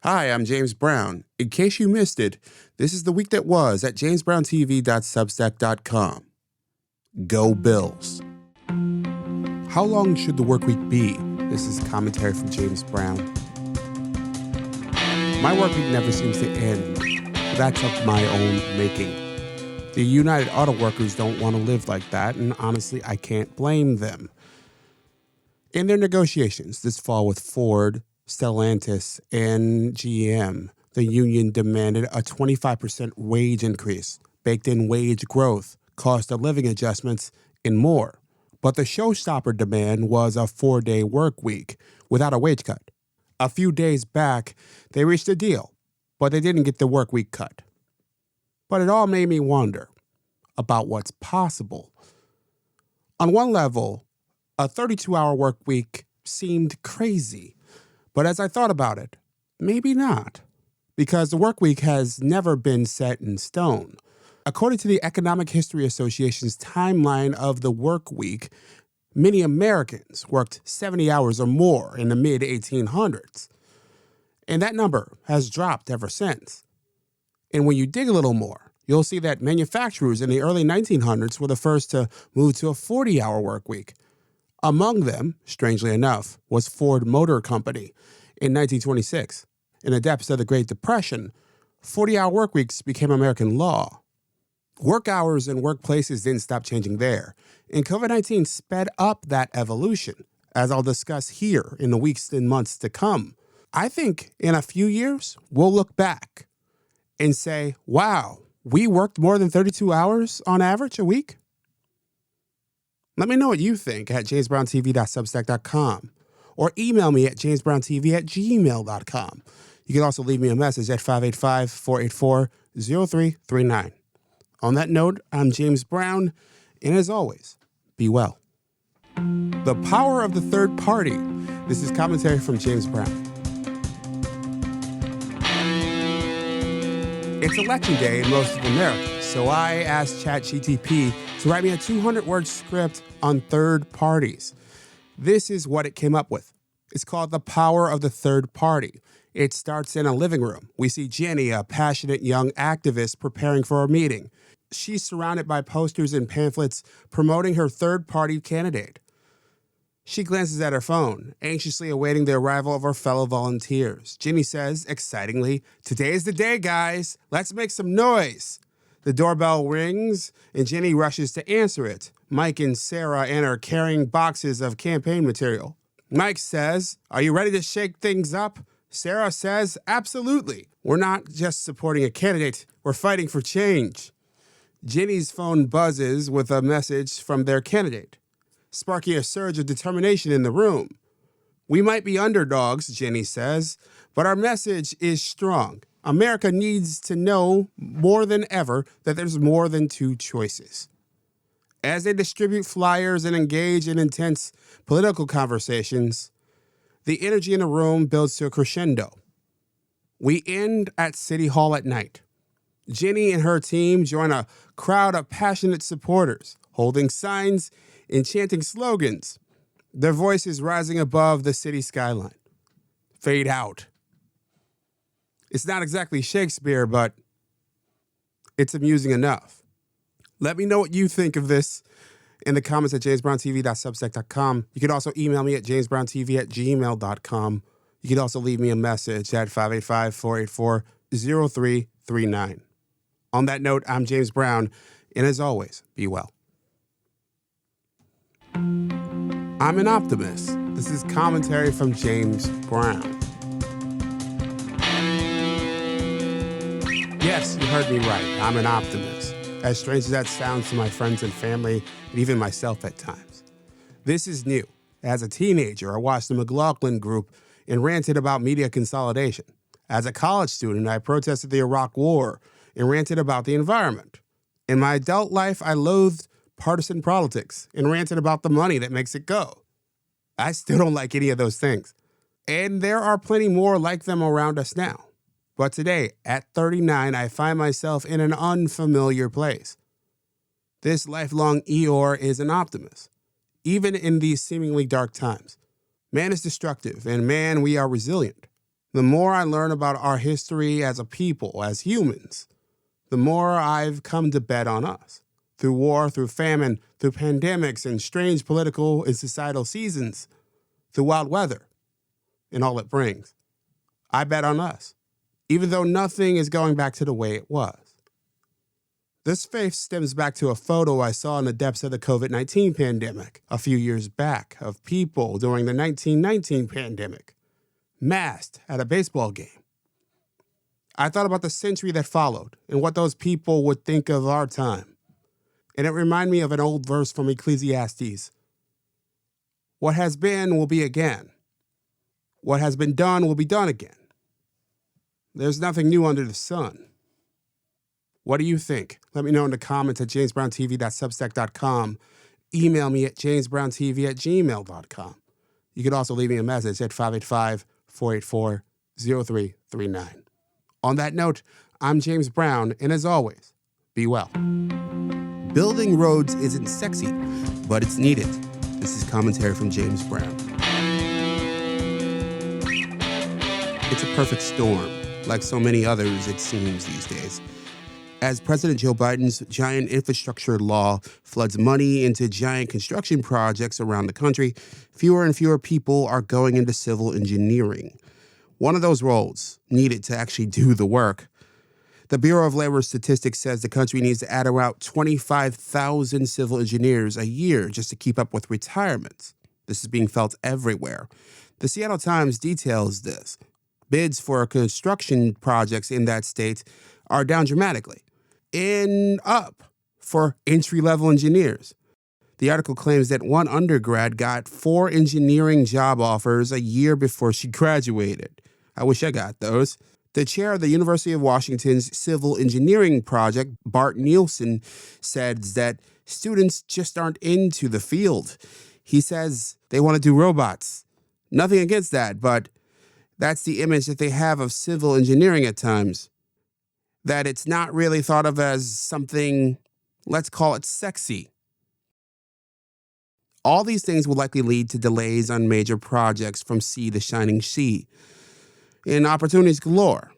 Hi, I'm James Brown. In case you missed it, this is the week that was at jamesbrowntv.substack.com. Go Bills. How long should the work week be? This is commentary from James Brown. My work week never seems to end, but that's of my own making. The United Auto Workers don't want to live like that, and honestly, I can't blame them. In their negotiations this fall with Ford, Stellantis, and GM, the union demanded a 25% wage increase, baked-in wage growth, cost of living adjustments, and more. But the showstopper demand was a 4-day work week without a wage cut. A few days back, they reached a deal, but they didn't get the work week cut. But it all made me wonder about what's possible. On one level, a 32-hour work week seemed crazy. But as I thought about it, maybe not, because the work week has never been set in stone. According to the Economic History Association's timeline of the work week, many Americans worked 70 hours or more in the mid-1800s. And that number has dropped ever since. And when you dig a little more, you'll see that manufacturers in the early 1900s were the first to move to a 40-hour work week. Among them, strangely enough, was Ford Motor Company in 1926. In the depths of the Great Depression, 40-hour work weeks became American law. Work hours and workplaces didn't stop changing there, and COVID-19 sped up that evolution, as I'll discuss here in the weeks and months to come. I think in a few years, we'll look back and say, wow, we worked more than 32 hours on average a week? Let me know what you think at jamesbrowntv.substack.com or email me at jamesbrowntv@gmail.com. You can also leave me a message at 585-484-0339. On that note, I'm James Brown, and as always, be well. The power of the third party. This is commentary from James Brown. It's election day in most of America, so I asked ChatGPT to write me a 200-word script on third parties. This is what it came up with. It's called The Power of the Third Party. It starts in a living room. We see Jenny, a passionate young activist, preparing for a meeting. She's surrounded by posters and pamphlets promoting her third-party candidate. She glances at her phone, anxiously awaiting the arrival of her fellow volunteers. Jenny says, excitingly, "Today is the day, guys. Let's make some noise." The doorbell rings, and Jenny rushes to answer it. Mike and Sarah enter carrying boxes of campaign material. Mike says, "Are you ready to shake things up?" Sarah says, "Absolutely. We're not just supporting a candidate, we're fighting for change." Jenny's phone buzzes with a message from their candidate, sparking a surge of determination in the room. "We might be underdogs," Jenny says, "but our message is strong. America needs to know more than ever that there's more than two choices." As they distribute flyers and engage in intense political conversations, the energy in the room builds to a crescendo. We end at City Hall at night. Jenny and her team join a crowd of passionate supporters, holding signs and chanting slogans, their voices rising above the city skyline. Fade out. It's not exactly Shakespeare, but it's amusing enough. Let me know what you think of this in the comments at jamesbrowntv.substack.com. You can also email me at jamesbrowntv@gmail.com. You can also leave me a message at 585-484-0339. On that note, I'm James Brown, and as always, be well. I'm an optimist. This is commentary from James Brown. Yes, you heard me right. I'm an optimist. As strange as that sounds to my friends and family, and even myself at times. This is new. As a teenager, I watched the McLaughlin Group and ranted about media consolidation. As a college student, I protested the Iraq War and ranted about the environment. In my adult life, I loathed partisan politics and ranted about the money that makes it go. I still don't like any of those things. And there are plenty more like them around us now. But today, at 39, I find myself in an unfamiliar place. This lifelong Eeyore is an optimist, even in these seemingly dark times. Man is destructive, and man, we are resilient. The more I learn about our history as a people, as humans, the more I've come to bet on us. Through war, through famine, through pandemics and strange political and societal seasons, through wild weather and all it brings. I bet on us, even though nothing is going back to the way it was. This faith stems back to a photo I saw in the depths of the COVID-19 pandemic a few years back of people during the 1919 pandemic, masked at a baseball game. I thought about the century that followed and what those people would think of our time. And it reminded me of an old verse from Ecclesiastes. What has been will be again. What has been done will be done again. There's nothing new under the sun. What do you think? Let me know in the comments at jamesbrowntv.substack.com. Email me at jamesbrowntv@gmail.com. You can also leave me a message at 585-484-0339. On that note, I'm James Brown, and as always, be well. Building roads isn't sexy, but it's needed. This is commentary from James Brown. It's a perfect storm, like so many others, it seems, these days. As President Joe Biden's giant infrastructure law floods money into giant construction projects around the country, fewer and fewer people are going into civil engineering. One of those roles needed to actually do the work. The Bureau of Labor Statistics says the country needs to add around 25,000 civil engineers a year just to keep up with retirements. This is being felt everywhere. The Seattle Times details this. Bids for construction projects in that state are down dramatically and up for entry-level engineers. The article claims that one undergrad got 4 engineering job offers a year before she graduated. I wish I got those. The chair of the University of Washington's Civil Engineering Project, Bart Nielsen, says that students just aren't into the field. He says they want to do robots. Nothing against that, but that's the image that they have of civil engineering at times. That it's not really thought of as something, let's call it sexy. All these things will likely lead to delays on major projects from sea to shining sea, and opportunities galore.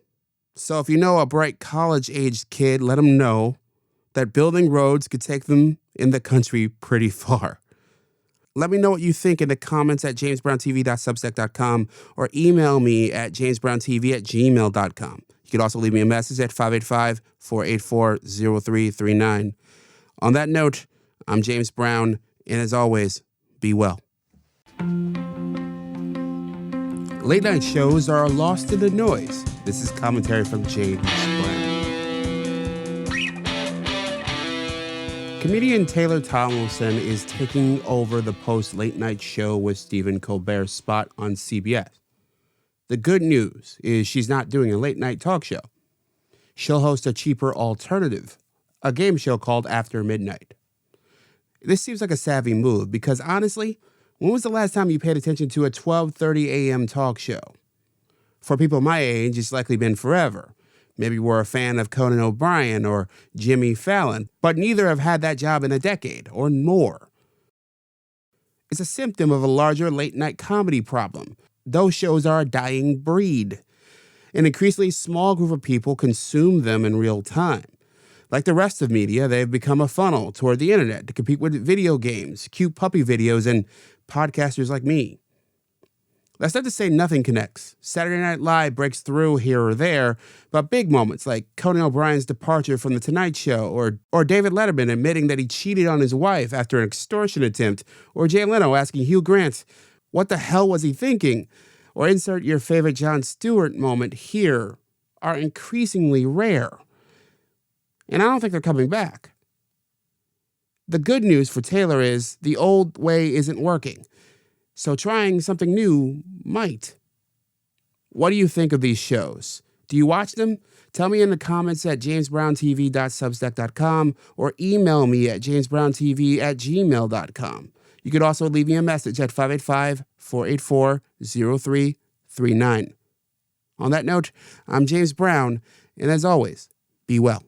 So if you know a bright college-aged kid, let them know that building roads could take them in the country pretty far. Let me know what you think in the comments at jamesbrowntv.substack.com or email me at jamesbrowntv@gmail.com. You can also leave me a message at 585-484-0339. On that note, I'm James Brown, and as always, be well. Late night shows are lost in the noise. This is commentary from James Brown. Comedian Taylor Tomlinson is taking over the post-late night show with Stephen Colbert's spot on CBS. The good news is she's not doing a late-night talk show. She'll host a cheaper alternative, a game show called After Midnight. This seems like a savvy move because, honestly, when was the last time you paid attention to a 12:30 a.m. talk show? For people my age, it's likely been forever. Maybe we're a fan of Conan O'Brien or Jimmy Fallon, but neither have had that job in a decade or more. It's a symptom of a larger late-night comedy problem. Those shows are a dying breed. An increasingly small group of people consume them in real time. Like the rest of media, they've become a funnel toward the internet to compete with video games, cute puppy videos, and podcasters like me. That's not to say nothing connects. Saturday Night Live breaks through here or there, but big moments like Conan O'Brien's departure from The Tonight Show, or David Letterman admitting that he cheated on his wife after an extortion attempt, or Jay Leno asking Hugh Grant, what the hell was he thinking? Or insert your favorite Jon Stewart moment here, are increasingly rare. And I don't think they're coming back. The good news for Taylor is the old way isn't working. So trying something new might. What do you think of these shows? Do you watch them? Tell me in the comments at jamesbrowntv.substack.com or email me at jamesbrowntv@gmail.com. You could also leave me a message at 585-484-0339. On that note, I'm James Brown, and as always, be well.